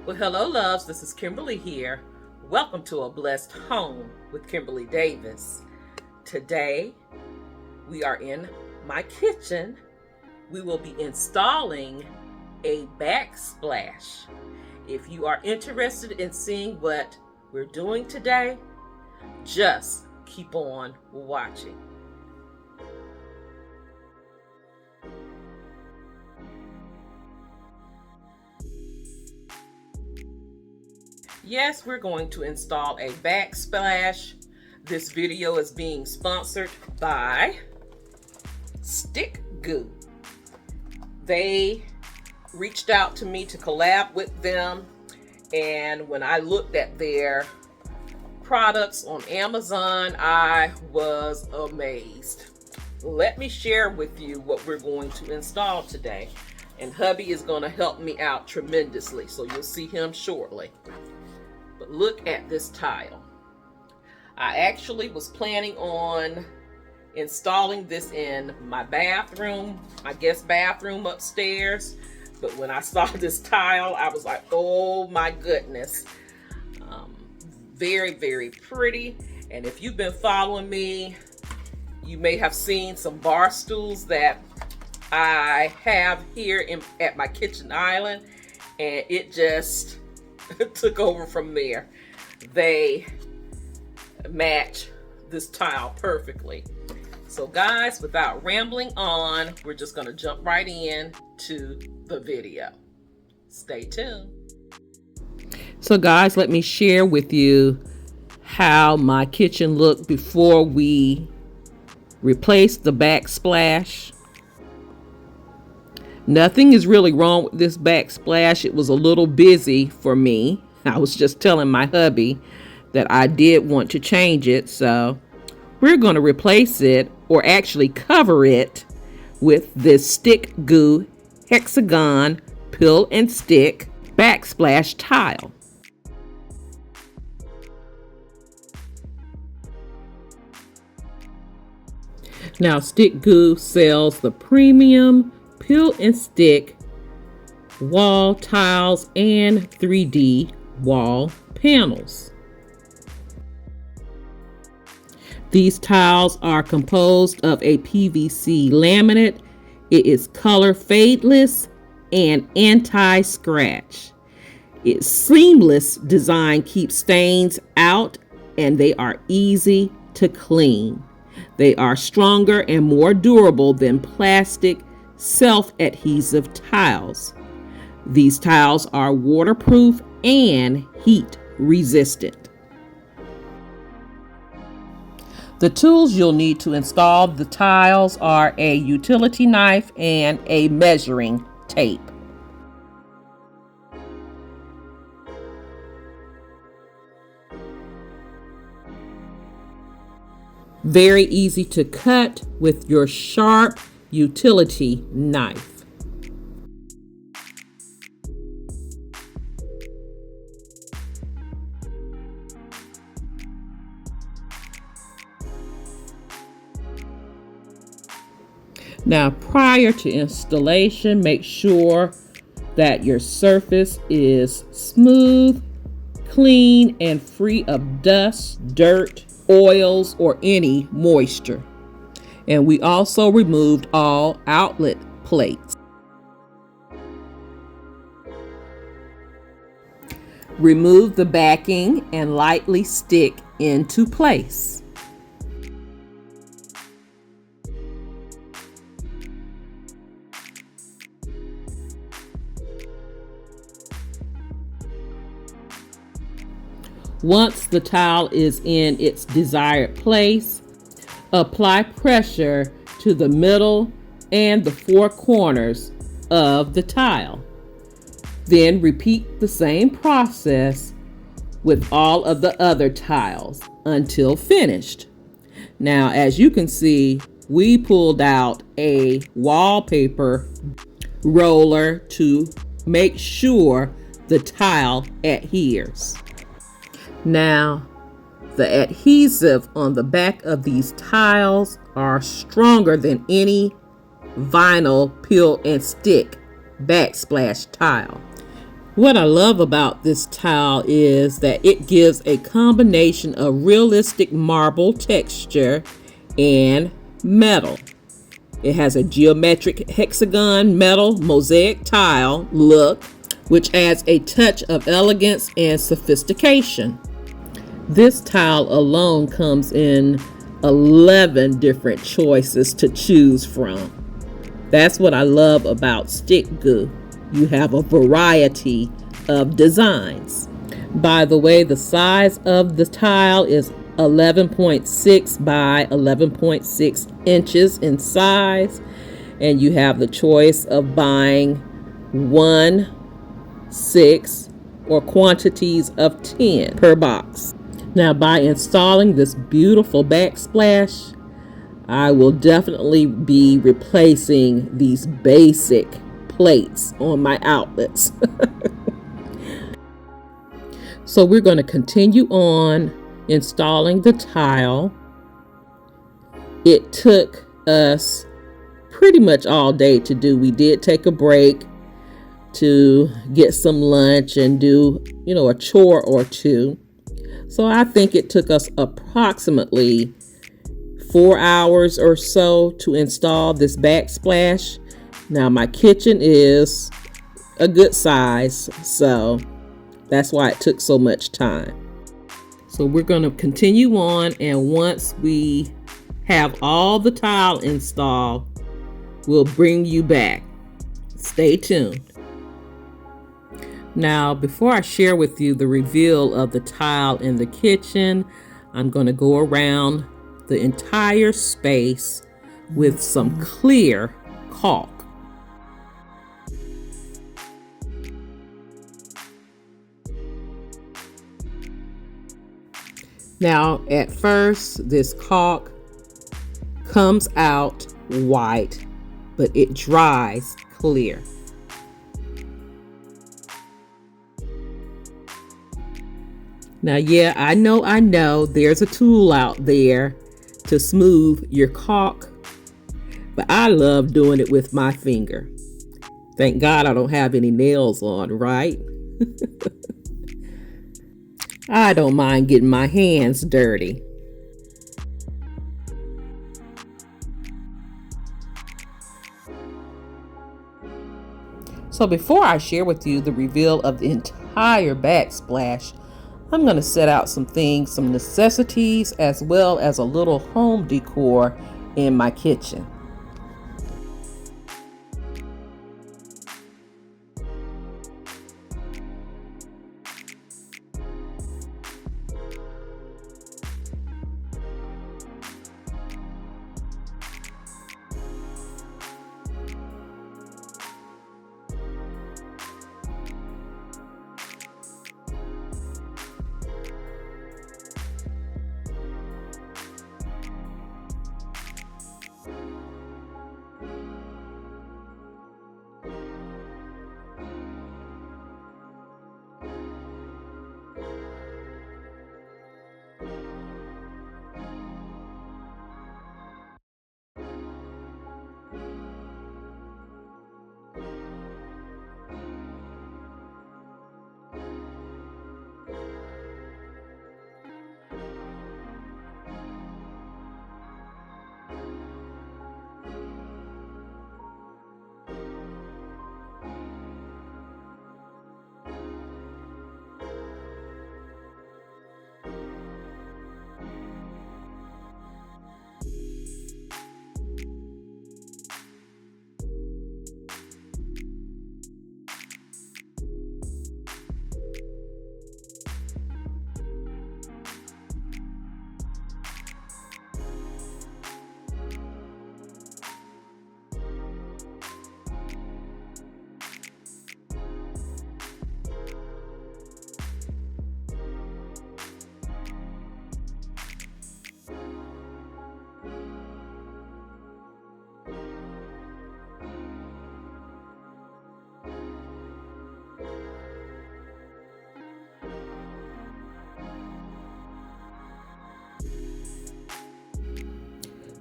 Well, hello, loves. This is Kimberly here. Welcome to A Blessed Home with Kimberly Davis. Today, we are in my kitchen. We will be installing a backsplash. If you are interested in seeing what we're doing today, just keep on watching. Yes, we're going to install a backsplash. This video is being sponsored by STICKGOO. They reached out to me to collab with them, and when I looked at their products on Amazon, I was amazed. Let me share with you what we're going to install today, and hubby is going to help me out tremendously, so you'll see him shortly. But look at this tile. I actually was planning on installing this in my bathroom, my guest bathroom upstairs. But when I saw this tile, I was like, oh my goodness. Very, very pretty. And if you've been following me, you may have seen some bar stools that I have here at my kitchen island. And it just took over from there. They match this tile perfectly. So guys, without rambling on, we're just going to jump right in to the video. Stay tuned. So guys, let me share with you how my kitchen looked before we replaced the backsplash. Nothing is really wrong with this backsplash. It was a little busy for me. I was just telling my hubby that I did want to change it. So we're going to replace it, or actually cover it, with this STICKGOO hexagon peel and stick backsplash tile. Now STICKGOO sells the premium peel and stick wall tiles and 3D wall panels. These tiles are composed of a PVC laminate. It is color fadeless and anti-scratch. Its seamless design keeps stains out, and they are easy to clean. They are stronger and more durable than plastic self-adhesive tiles. These tiles are waterproof and heat resistant. The tools you'll need to install the tiles are a utility knife and a measuring tape. Very easy to cut with your sharp utility knife. Now, prior to installation, make sure that your surface is smooth, clean, and free of dust, dirt, oils, or any moisture. And we also removed all outlet plates. Remove the backing and lightly stick into place. Once the tile is in its desired place, apply pressure to the middle and the four corners of the tile. Then repeat the same process with all of the other tiles until finished. Now, as you can see, we pulled out a wallpaper roller to make sure the tile adheres. Now, the adhesive on the back of these tiles are stronger than any vinyl peel and stick backsplash tile. What I love about this tile is that it gives a combination of realistic marble texture and metal. It has a geometric hexagon metal mosaic tile look, which adds a touch of elegance and sophistication. This tile alone comes in 11 different choices to choose from. That's what I love about STICKGOO. You have a variety of designs. By the way, the size of the tile is 11.6 by 11.6 inches in size, and you have the choice of buying 1, 6, or quantities of 10 per box. Now, by installing this beautiful backsplash, I will definitely be replacing these basic plates on my outlets. So we're going to continue on installing the tile. It took us pretty much all day to do. We did take a break to get some lunch and do, a chore or two. So I think it took us approximately 4 hours or so to install this backsplash. Now my kitchen is a good size, so that's why it took so much time. So we're going to continue on, and once we have all the tile installed, we'll bring you back. Stay tuned. Now, before I share with you the reveal of the tile in the kitchen, I'm going to go around the entire space with some clear caulk. Now, at first, this caulk comes out white, but it dries clear. Now, yeah, I know there's a tool out there to smooth your caulk, but I love doing it with my finger. Thank God I don't have any nails on, right? I don't mind getting my hands dirty. So before I share with you the reveal of the entire backsplash, I'm going to set out some things, some necessities, as well as a little home decor in my kitchen.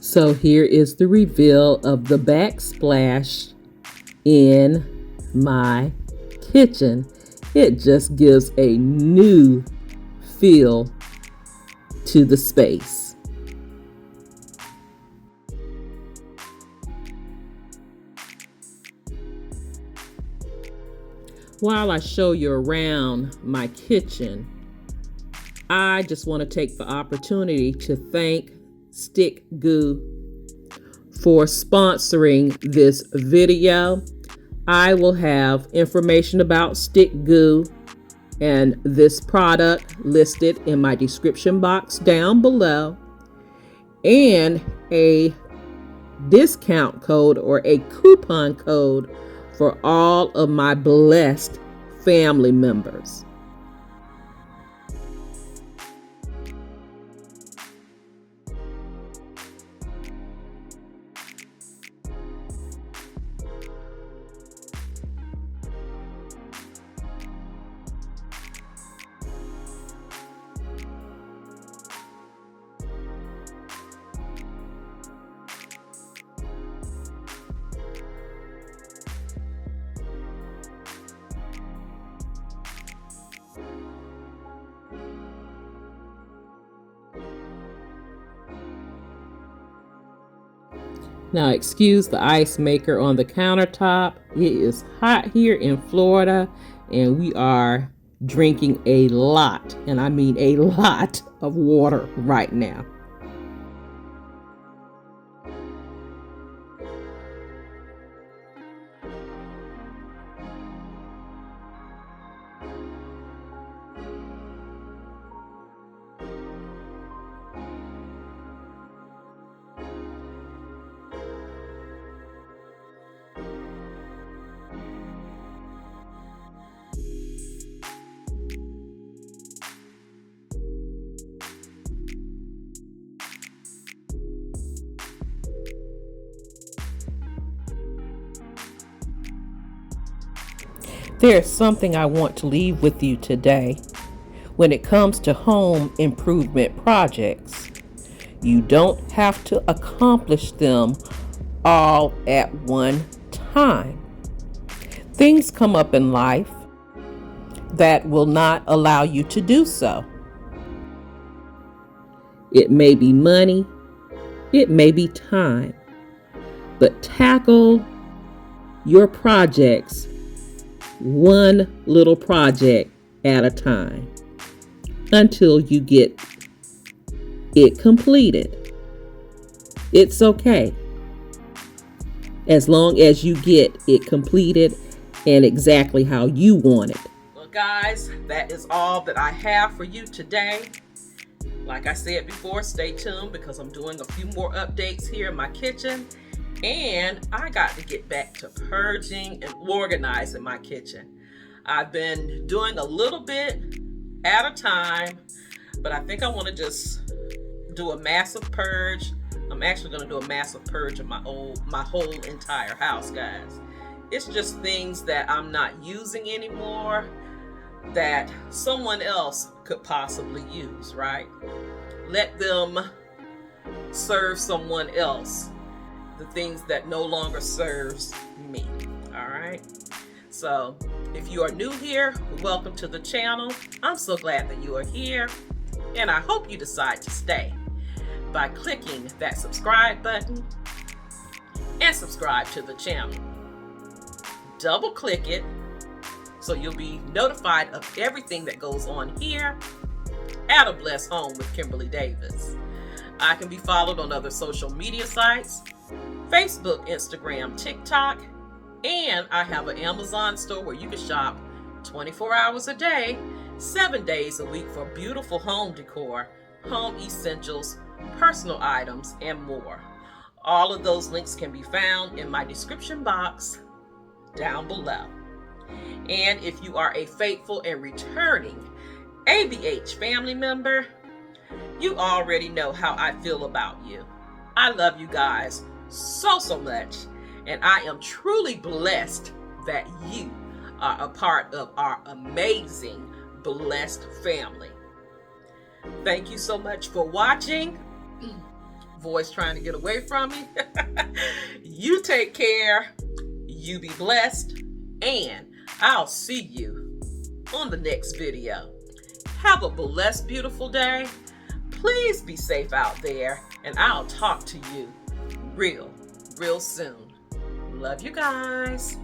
So here is the reveal of the backsplash in my kitchen. It just gives a new feel to the space. While I show you around my kitchen, I just want to take the opportunity to thank STICKGOO for sponsoring this video. I will have information about STICKGOO and this product listed in my description box down below, and a discount code or a coupon code for all of my blessed family members. Now, excuse the ice maker on the countertop. It is hot here in Florida, and we are drinking a lot, and I mean a lot of water right now. There's something I want to leave with you today. When it comes to home improvement projects, you don't have to accomplish them all at one time. Things come up in life that will not allow you to do so. It may be money, it may be time, but tackle your projects one little project at a time until you get it completed. It's okay, as long as you get it completed and exactly how you want it. Well, guys, that is all that I have for you today. Like I said before, stay tuned because I'm doing a few more updates here in my kitchen. And I got to get back to purging and organizing my kitchen. I've been doing a little bit at a time, but I think I want to just do a massive purge. I'm actually going to do a massive purge of my whole entire house, guys. It's just things that I'm not using anymore that someone else could possibly use, right? Let them serve someone else the things that no longer serves me. All right, so if you are new here, welcome to the channel. I'm so glad that you are here, and I hope you decide to stay by clicking that subscribe button and subscribe to the channel. Double click it so you'll be notified of everything that goes on here at A Blessed Home with Kimberly Davis. I can be followed on other social media sites, Facebook, Instagram, TikTok, and I have an Amazon store where you can shop 24 hours a day, 7 days a week for beautiful home decor, home essentials, personal items, and more. All of those links can be found in my description box down below. And if you are a faithful and returning ABH family member, you already know how I feel about you. I love you guys so much, and I am truly blessed that you are a part of our amazing blessed family. Thank you so much for watching. Voice trying to get away from me. You take care, you be blessed, and I'll see you on the next video. Have a blessed, beautiful day. Please be safe out there, and I'll talk to you real soon. Love you guys.